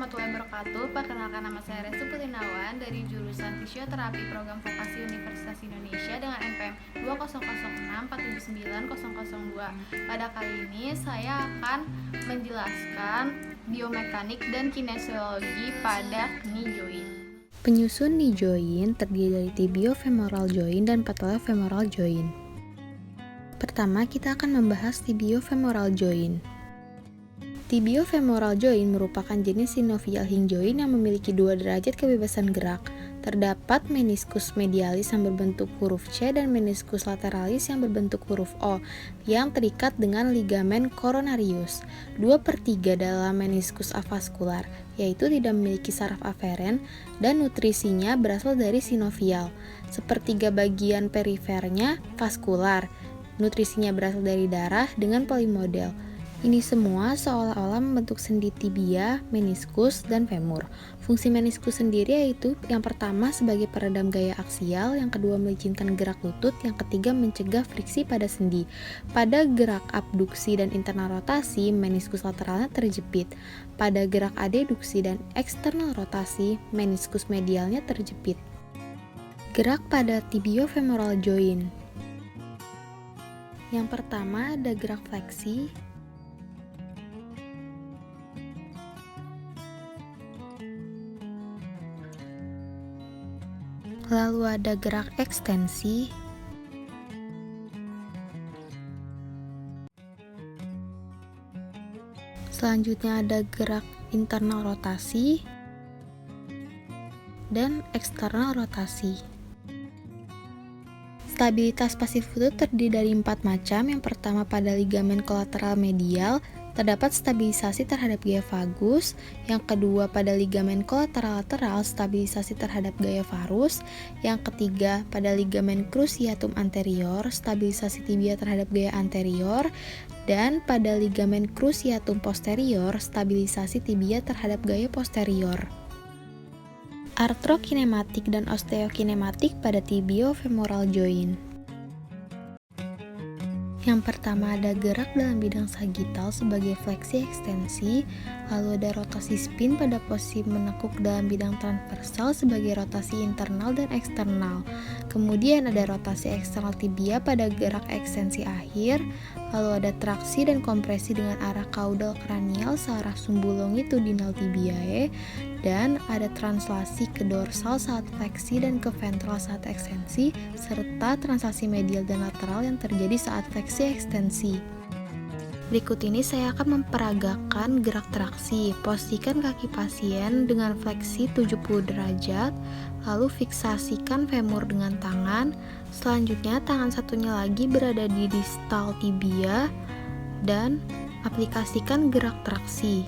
warahmatullahi wabarakatuh. Perkenalkan, nama saya Restu Putinawan dari jurusan Fisioterapi Program Vokasi Universitas Indonesia dengan NPM 20064790002. Pada kali ini saya akan menjelaskan biomekanik dan kinesiologi pada knee joint. Penyusun knee joint terdiri dari tibiofemoral joint dan patellofemoral joint. Pertama, kita akan membahas tibiofemoral joint. Tibiofemoral joint merupakan jenis sinovial hinge joint yang memiliki dua derajat kebebasan gerak. Terdapat meniskus medialis yang berbentuk huruf C dan meniskus lateralis yang berbentuk huruf O yang terikat dengan ligamen coronarius. 2/3 dalam meniskus avaskular, yaitu tidak memiliki saraf aferen dan nutrisinya berasal dari sinovial. Sepertiga bagian perifernya vaskular, nutrisinya berasal dari darah dengan polimodel. Ini semua seolah-olah membentuk sendi tibia, meniskus, dan femur. Fungsi meniskus sendiri yaitu yang pertama sebagai peredam gaya aksial, yang kedua melicinkan gerak lutut, yang ketiga mencegah friksi pada sendi. Pada gerak abduksi dan internal rotasi, meniskus lateralnya terjepit. Pada gerak adeduksi dan eksternal rotasi, meniskus medialnya terjepit. Gerak pada tibiofemoral joint. Yang pertama ada gerak fleksi. Lalu ada gerak ekstensi. Selanjutnya ada gerak internal rotasi dan eksternal rotasi. Stabilitas pasif lutut terdiri dari 4 macam. Yang pertama pada ligamen kolateral medial terdapat stabilisasi terhadap gaya vagus. Yang kedua pada ligamen kolateral lateral stabilisasi terhadap gaya varus. Yang ketiga pada ligamen cruciatum anterior stabilisasi tibia terhadap gaya anterior. Dan pada ligamen cruciatum posterior stabilisasi tibia terhadap gaya posterior. Artrokinematik dan osteokinematik pada tibiofemoral joint. Yang pertama ada gerak dalam bidang sagittal sebagai fleksi ekstensi, lalu ada rotasi spin pada posisi menekuk dalam bidang transversal sebagai rotasi internal dan eksternal. Kemudian ada rotasi eksternal tibia pada gerak ekstensi akhir, lalu ada traksi dan kompresi dengan arah kaudal kranial searah sumbu longitudinal tibiae, dan ada translasi ke dorsal saat fleksi dan ke ventral saat ekstensi, serta translasi medial dan lateral yang terjadi saat fleksi ekstensi. Berikut ini saya akan memperagakan gerak traksi. Posisikan kaki pasien dengan fleksi 70 derajat, lalu fiksasikan femur dengan tangan. Selanjutnya tangan satunya lagi berada di distal tibia dan aplikasikan gerak traksi.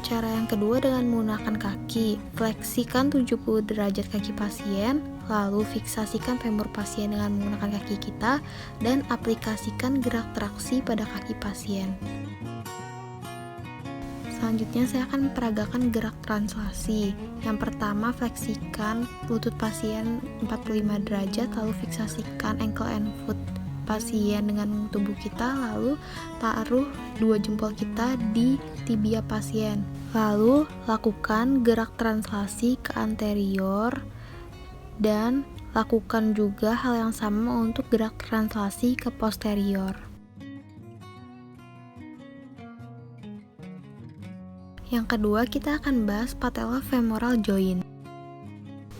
Cara yang kedua dengan menggunakan kaki, fleksikan 70 derajat kaki pasien, lalu fiksasikan femur pasien dengan menggunakan kaki kita, dan aplikasikan gerak traksi pada kaki pasien. Selanjutnya saya akan memperagakan gerak translasi. Yang pertama fleksikan lutut pasien 45 derajat, lalu fiksasikan ankle and foot pasien dengan tubuh kita, lalu taruh dua jempol kita di tibia pasien. Lalu lakukan gerak translasi ke anterior dan lakukan juga hal yang sama untuk gerak translasi ke posterior. Yang kedua kita akan bahas patellofemoral joint.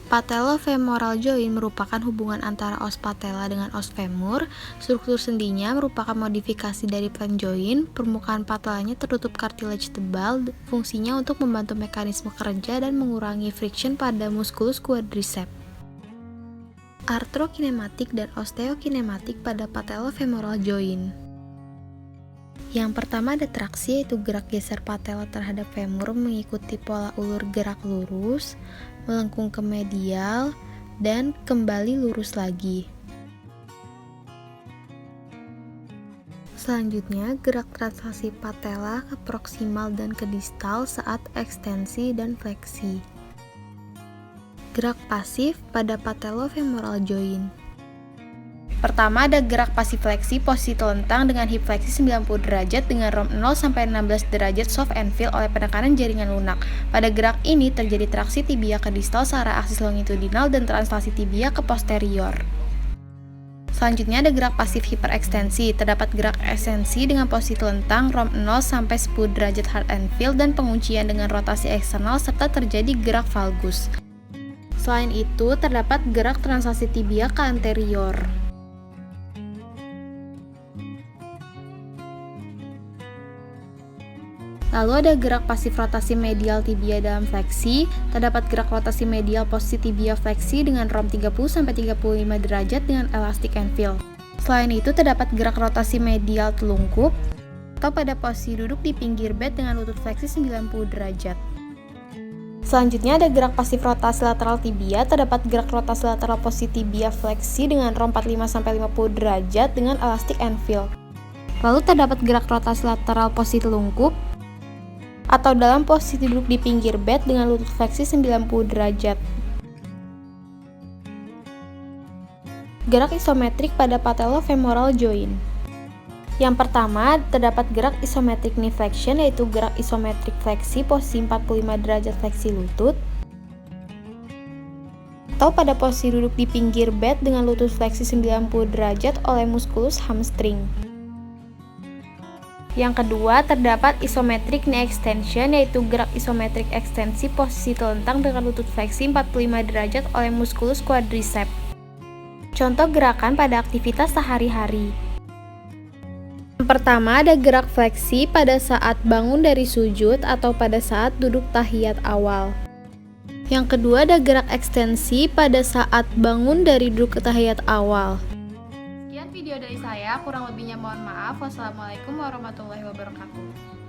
Patellofemoral joint merupakan hubungan antara os patella dengan os femur. Struktur sendinya merupakan modifikasi dari plank joint. Permukaan patellanya tertutup cartilage tebal. Fungsinya untuk membantu mekanisme kerja dan mengurangi friction pada musculus quadriceps. Artrokinematik dan osteokinematik pada patellofemoral joint. Yang pertama ada traksi, yaitu gerak geser patella terhadap femur mengikuti pola ulur gerak lurus, melengkung ke medial, dan kembali lurus lagi. Selanjutnya, gerak translasi patella ke proksimal dan ke distal saat ekstensi dan fleksi. Gerak pasif pada patellofemoral joint. Pertama ada gerak pasifleksi posisi telentang dengan hip fleksi 90 derajat dengan ROM 0 sampai 16 derajat soft and feel oleh penekanan jaringan lunak. Pada gerak ini terjadi traksi tibia ke distal searah aksis longitudinal dan translasi tibia ke posterior. Selanjutnya ada gerak pasif hiperekstensi. Terdapat gerak ekstensi dengan posisi telentang ROM 0 sampai 10 derajat hard and feel dan penguncian dengan rotasi eksternal serta terjadi gerak valgus. Selain itu, terdapat gerak translasi tibia ke anterior. Lalu ada gerak pasif rotasi medial tibia dalam fleksi. Terdapat gerak rotasi medial posisi tibia fleksi dengan ROM 30-35 derajat dengan elastic and feel. Selain itu terdapat gerak rotasi medial telungkup atau pada posisi duduk di pinggir bed dengan lutut fleksi 90 derajat. Selanjutnya ada gerak pasif rotasi lateral tibia. Terdapat gerak rotasi lateral posisi tibia fleksi dengan ROM 45-50 derajat dengan elastic and feel. Lalu terdapat gerak rotasi lateral posisi telungkup atau dalam posisi duduk di pinggir bed dengan lutut fleksi 90 derajat. Gerak isometrik pada patellofemoral joint. Yang pertama, terdapat gerak isometrik knee flexion, yaitu gerak isometrik fleksi posisi 45 derajat fleksi lutut atau pada posisi duduk di pinggir bed dengan lutut fleksi 90 derajat oleh muskulus hamstring. Yang kedua, terdapat isometric knee extension, yaitu gerak isometrik ekstensi posisi telentang dengan lutut fleksi 45 derajat oleh muskulus quadriceps. Contoh gerakan pada aktivitas sehari-hari. Yang pertama, ada gerak fleksi pada saat bangun dari sujud atau pada saat duduk tahiyat awal. Yang kedua, ada gerak ekstensi pada saat bangun dari duduk tahiyat awal. Sekian video dari saya, kurang lebihnya mohon maaf. Wassalamualaikum warahmatullahi wabarakatuh.